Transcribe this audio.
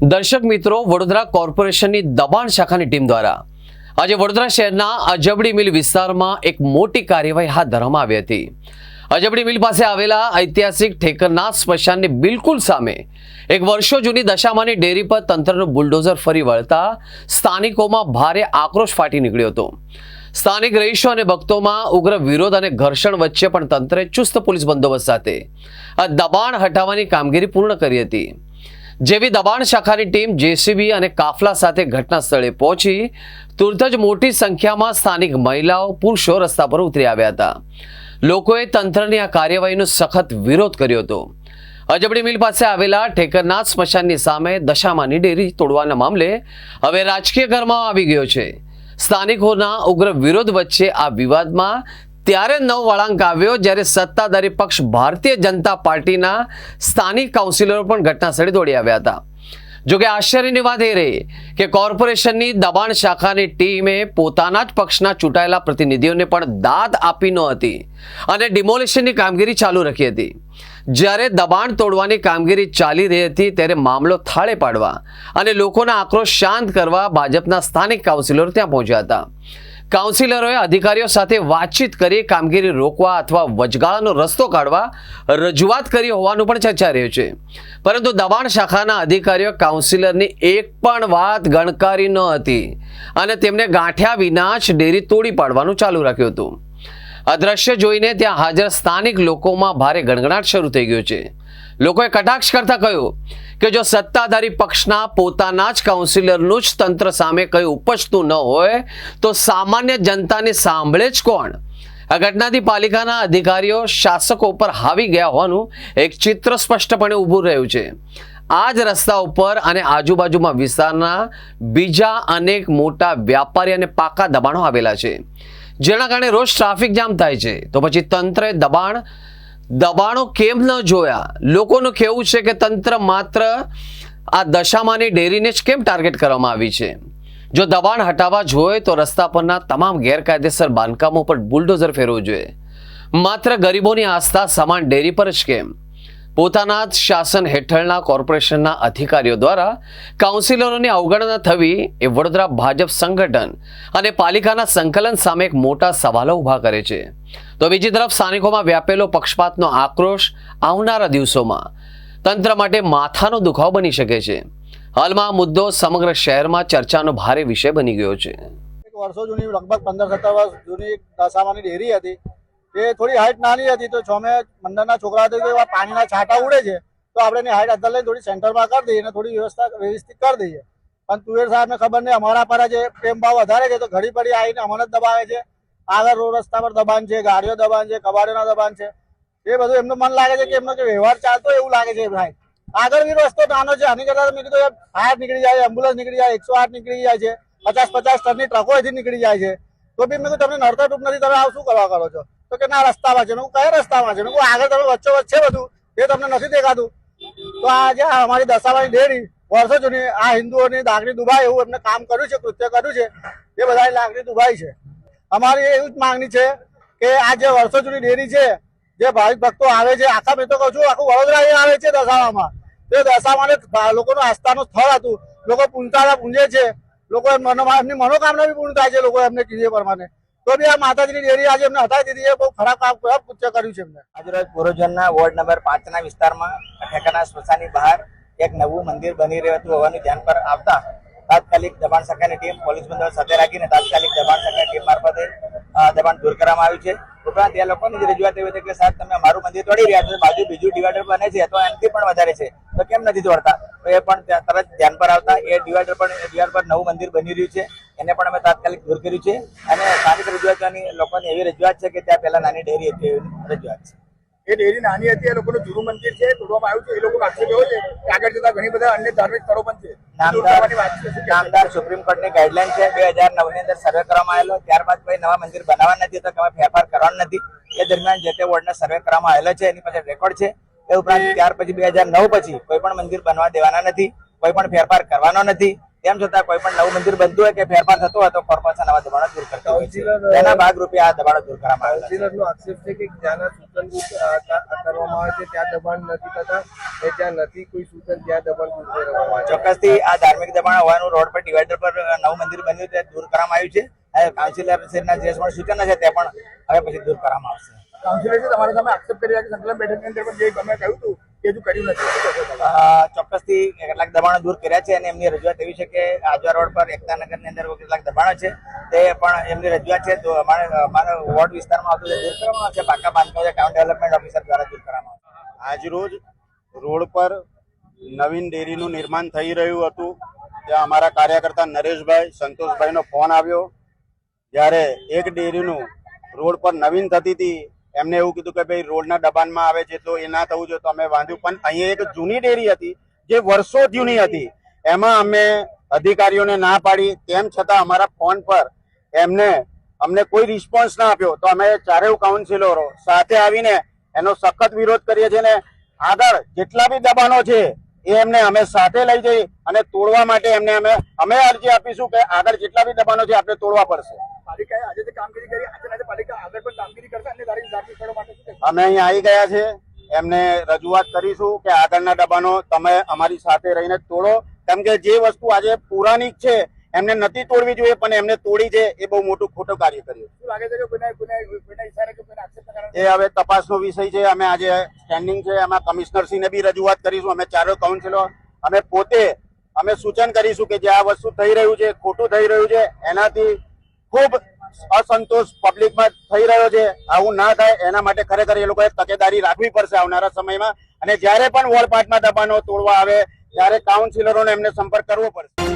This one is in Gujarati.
દર્શક મિત્રો, વડોદરા કોર્પોરેશનની દબાણ શાખાની ટીમ દ્વારા આજે વડોદરા શહેરના અજબડી મિલ વિસ્તારમાં એક મોટી કાર્યવાહી હાથ ધરવામાં આવી હતી। અજબડી મિલ પાસે આવેલા ઐતિહાસિક ઠેકરનાથ સ્મશાનની બિલકુલ સામે એક વર્ષો જૂની દશામાની ડેરી પર તંત્રનું બુલડોઝર ફરી વળતા સ્થાનિકોમાં ભારે આક્રોશ ફાટી નીકળ્યો હતો। સ્થાનિક રહીશો અને ભક્તોમાં ઉગ્ર વિરોધ અને ઘર્ષણ વચ્ચે પણ તંત્રે ચુસ્ત પોલીસ બંદોબસ્ત સાથે આ દબાણ હટાવવાની કામગીરી પૂર્ણ કરી હતી। જેવી દબાણ શાખાની ટીમ જેસીબી અને કાફલા સાથે ઘટના સ્થળે પહોંચી તુરત જ મોટી સંખ્યામાં સ્થાનિક મહિલાઓ પુરુષો રસ્તા પર ઉતરી આવ્યા હતા। લોકોએ તંત્રની આ કાર્યવાહીનો સખત વિરોધ કર્યો હતો। અજબડી મિલ પાસે આવેલા ઠેકરનાથ સ્મશાનની સામે દશામાની ડેરી તોડવાના મામલે હવે રાજકીય ગરમાવો આવી ગયો છે। સ્થાનિકોના ઉગ્ર વિરોધ વચ્ચે આ વિવાદમાં ત્યારે નવ વળાંક આવ્યો જ્યારે સત્તાધારી પક્ષ ભારતીય જનતા પાર્ટીના સ્થાનિક કાઉન્સિલરો પણ ઘટના સ્થળે દોડી આવ્યા હતા। જોકે આશ્ચર્યની વાત એ રહી કે કોર્પોરેશનની દબાણ શાખાની ટીમે પોતાના જ પક્ષના ચૂંટાયેલા પ્રતિનિધિઓને પણ દાદ આપી નહોતી અને ડિમોલિશનની કામગીરી ચાલુ રાખી હતી। જ્યારે દબાણ તોડવાની કામગીરી ચાલી રહી હતી ત્યારે મામલો થાળે પાડવા અને લોકોના આક્રોશ શાંત કરવા ભાજપના સ્થાનિક કાઉન્સિલરો ત્યાં પહોંચ્યા હતા। કાઉન્સિલરોએ અધિકારીઓ સાથે વાતચીત કરી કામગીરી રોકવા અથવા વચગાળાનો રસ્તો કાઢવા રજૂઆત કરી હોવાનું પણ ચર્ચા રહ્યું છે, પરંતુ દબાણ શાખાના અધિકારીઓ કાઉન્સિલરની એક પણ વાત ગણકારી ન હતી અને તેમને ગાંઠ્યા વિના જ ડેરી તોડી પાડવાનું ચાલુ રાખ્યું હતું। આ દ્રશ્ય જોઈને ત્યાં હાજર સ્થાનિક લોકોમાં ભારે ગણગણાટ શરૂ થઈ ગયો છે। લોકોએ કટાક્ષ કરતા કહ્યું કે જો સત્તાધારી પક્ષના પોતાના જ કાઉન્સિલરનું જ તંત્ર સામે કંઈ ઉપજતું ન હોય તો સામાન્ય જનતાને સાંભળે જ કોણ? આ ઘટનાથી પાલિકાના અધિકારીઓ શાસકો પર હાવી ગયા હોવાનું એક ચિત્ર સ્પષ્ટપણે ઊભું રહ્યું છે। આ જ રસ્તા ઉપર અને આજુબાજુમાં વિસ્તારના બીજા અનેક મોટા વ્યાપારી અને પાકા દબાણો આવેલા છે, જેના કારણે રોજ ટ્રાફિક જામ થાય છે। તો પછી તંત્રે દબાણો કેમ ન જોયા? લોકોનું કહેવું છે કે તંત્ર માત્ર આ દશામાની ડેરીને જ કેમ ટાર્ગેટ કરવામાં આવી છે? જો દબાણ હટાવવા જ હોય તો રસ્તા પરના તમામ ગેરકાયદેસર બાંધકામો પર બુલડોઝર ફેરવવું જોઈએ, માત્ર ગરીબોની આસ્થા સમાન ડેરી પર જ કેમ? પોતાના જ શાસન હેઠળના કોર્પોરેશનના અધિકારીઓ દ્વારા કાઉન્સિલરોની અવગણના થવી એ વડોદરા ભાજપ સંગઠન અને પાલિકાના સંકલન સામે એક મોટા સવાલો ઊભા કરે છે। તો બીજી તરફ સ્થાનિકોમાં વ્યાપેલો પક્ષપાતનો આક્રોશ આવનારા દિવસોમાં તંત્ર માટે માથાનો દુખાવો બની શકે છે। હાલમાં આ મુદ્દો સમગ્ર શહેરમાં ચર્ચાનો ભારે વિષય બની ગયો છે। વર્ષો જૂની લગભગ 15-17 વર્ષ જૂની દશામાની ડેરી હતી। એ થોડી હાઈટ નાની હતી તો છોમે મંડળના છોકરા હતા કે પાણીના છાંટા ઉડે છે તો આપણે એની હાઈટ અંદર લઈને થોડી સેન્ટરમાં કરી દઈએ અને થોડી વ્યવસ્થિત કરી દઈએ। પણ તુવેર સાહેબને ખબર નહીં, અમારા પર જે પ્રેમ ભાવ વધારે છે તો ઘડી પડી આવીને અમને જ દબાવે છે। આગળ રોડ રસ્તા પર દબાણ છે, ગાડીઓ દબાણ છે, કબાડીઓના દબાણ છે। એ બધું એમનું મન લાગે છે કે એમનો જે વ્યવહાર ચાલતો એવું લાગે છે ભાઈ। આગળ બી રસ્તો નાનો છે, આની કરતા મેં કીધું ફાયર નીકળી જાય, એમ્બ્યુલન્સ નીકળી જાય, 108 નીકળી જાય છે, 50-50 ટનની ટ્રકો અહીંથી નીકળી જાય છે, તો બી મેં કીધું તમને નડતર ટૂપ નથી, તમે આવું શું કરવા કરો છો? તો કે ના રસ્તામાં છે। મેં કયા રસ્તામાં છે? મેં આગળ તમે વચ્ચે છે બધું, એ તમને નથી દેખાતું? તો આ જે અમારી દશામાની ડેરી વર્ષો જૂની આ હિન્દુઓની લાગણી દુભાય એવું એમને કામ કર્યું છે, કૃત્ય કર્યું છે, એ બધાની લાગણી દુભાઈ છે। અમારી એવી જ માંગણી છે કે આ જે વર્ષો જૂની ડેરી છે, જે ભાવિક ભક્તો આવે છે, આખા મેં તો કહું છું આખું વડોદરા આવે છે દશામામાં, તે દશામાને લોકોનું આસ્થાનું સ્થળ હતું, લોકો પૂંજે છે, લોકો એમની મનોકામના બી પૂર્ણ થાય છે, લોકો એમને કીધે પ્રમાણે। તો બી આ માતાજીની ડેરી આજે એમને હટાવી દીધી છે, બહુ ખરાબ કામ કૃત્ય કર્યું છે એમને। આજરોજ પૂર્વજનના વોર્ડ નંબર 5 વિસ્તારમાં ઠેકરનાથ સ્મશાનની બહાર એક નવું મંદિર બની રહ્યું હતું હોવાનું ધ્યાન પર આવતા તાત્કાલિક દબાણ શાખાની ટીમ પોલીસ બંદોબસ્ત સાથે રાખીને તાત્કાલિક દબાણ શાખાની ટીમ મારફતે દબાણ દૂર કરવામાં આવ્યું છે। ઉપરાંત એ લોકોની રજૂઆત એવી હતી કે સાહેબ તમે અમારું મંદિર તોડી રહ્યા છો, બાજુ બીજું ડિવાઈડર બને છે તો એનાથી પણ વધારે છે, તો કેમ નથી તોડતા? તો એ પણ તરત ધ્યાન પર આવતા એ ડિવાઈડર પર નવું મંદિર બની રહ્યું છે, એને પણ અમે તાત્કાલિક દૂર કર્યું છે। અને સ્થાનિક રજૂઆતોની લોકોની એવી રજૂઆત છે કે ત્યાં પહેલા નાની ડેરી હતી એવી રજૂઆત છે। એ ડેરી નાની હતી, એ લોકોનું જૂનું મંદિર છે, તોડવામાં આવ્યું છે, એ લોકો આક્ષેપ એવો છે કે આગળ જતા ઘણી બધા અન્ય ધાર્મિક સ્થળો પણ છે। નામદાર સુપ્રીમ કોર્ટની ગાઈડલાઈન છે 2009 ની અંદર સર્વે કરવામાં આવેલો, ત્યારબાદ કોઈ નવા મંદિર બનાવવા નથી તો કોઈ ફેરફાર કરવાનું નથી। એ દરમિયાન જે તે વોર્ડને સર્વે કરવામાં આવેલો છે, એની પાસે રેકોર્ડ છે। એ ઉપરાંત ત્યાર પછી 2009 પછી કોઈ પણ મંદિર બનવા દેવાના નથી, કોઈ પણ ફેરફાર કરવાનો નથી। તેમ છતાં કોઈ પણ નવું મંદિર બનતું હોય કે ફેરફાર થતો હોય તો કોર્પોરેશન આવા દબાણો દૂર કરતી હોય છે. તેના ભાગરૂપે આ દબાણો દૂર કરવામાં આવેલા છે. કાઉન્સિલરનો આક્ષેપ છે કે જ્યાંના સૂચન કરવામાં આવે છે ત્યાં દબાણ નથી થતા ને જ્યાં નથી કોઈ સૂચન ત્યાં દબાણ દૂર કરવામાં આવે છે. ચોક્કસથી આ ધાર્મિક દબાણ હોવાનું રોડ પર ડિવાઈડર પર નવું મંદિર બન્યું તે દૂર કરવામાં આવ્યું છે. હવે કાઉન્સિલર શ્રીના જે પણ સૂચનો છે તે પણ હવે પછી દૂર કરવામાં આવશે. કાઉન્સિલર તમારા સામે આક્ષેપ કરી રહ્યા કે સંકલન બેઠકની અંદર પણ જે ગમે કહ્યું હતું એ હજુ કર્યું નથી. ચોક્કસથી કેટલાક દબાણો દૂર કર્યા છે અને એમની રજૂઆત એવી છે કે આજવા રોડ પર એકતાનગરની અંદર કેટલાક દબાણો છે તે પણ એમની રજૂઆત છે તો અમારા વોર્ડ વિસ્તારમાં આવતું દૂર કરવામાં આવશે. પાકા બાંધકામ ટાઉન ડેવલપમેન્ટ ઓફિસર દ્વારા દૂર કરવામાં આવશે. આજરોજ રોડ પર નવીન ડેરીનું નિર્માણ થઈ રહ્યું હતું ત્યાં અમારા કાર્યકર્તા નરેશભાઈ સંતોષભાઈનો ફોન આવ્યો. જ્યારે એક ડેરીનું રોડ પર નવીન થતી હતી એમને એવું કીધું કે ભાઈ રોડના દબાણમાં આવે છે તો એ ના થવું જોઈએ તો અમે વાંધ્યું. પણ અહીંયા એક જૂની ડેરી હતી જે વર્ષો જૂની હતી એમાં અમે અધિકારીઓને ના પાડી તેમ છતાં અમારા ફોન પર અમને કોઈ રિસ્પોન્સ ના આપ્યો તો અમે ચારેય કાઉન્સિલરો સાથે આવીને એનો સખત વિરોધ કરીએ છીએ ને આગળ જેટલા બી દબાણો છે એ એમને અમે સાથે લઈ જઈ અને તોડવા માટે અમે અરજી આપીશું કે આગળ જેટલા બી દબાણો છે આપણે તોડવા પડશે. પાલિકાએ આજે જે કામગીરી કરી આજે પાલિકા આગળ પણ કામગીરી કરશે અને ધાર્મિક સ્થળો માટે શું કહેશો? અમે અહીંયા આવી ગયા છે એમને રજૂઆત કરીશું કે આગળના દબાણો તમે અમારી સાથે રહીને તોડો કેમ કે જે વસ્તુ આજે પુરાની છે એમને નથી તોડવી જોઈએ પણ એમને તોડી છે એ બહુ મોટું ખોટું કાર્ય કર્યું. શું લાગે છે કે કોઈના ઈશારે કે કોઈના આક્ષેપના કારણે એ હવે તપાસનો વિષય છે. અમે આજે સ્ટેન્ડિંગ છે એમાં કમિશનરશ્રીને બી રજૂઆત કરીશું. અમે ચારો કાઉન્સિલર અમે પોતે અમે સૂચન કરીશું કે જે આ વસ્તુ થઈ રહ્યું છે ખોટું થઈ રહ્યું છે એનાથી ખૂબ અસંતોષ પબ્લિકમાં થઈ રહ્યો છે. આવું ના થાય એના માટે ખરેખર એ લોકોએ તકેદારી રાખવી પડશે આવનારા સમયમાં અને જ્યારે પણ વોર્ડ 5માં દબાણો તોડવા આવે ત્યારે કાઉન્સિલરોને એમને સંપર્ક કરવો પડશે.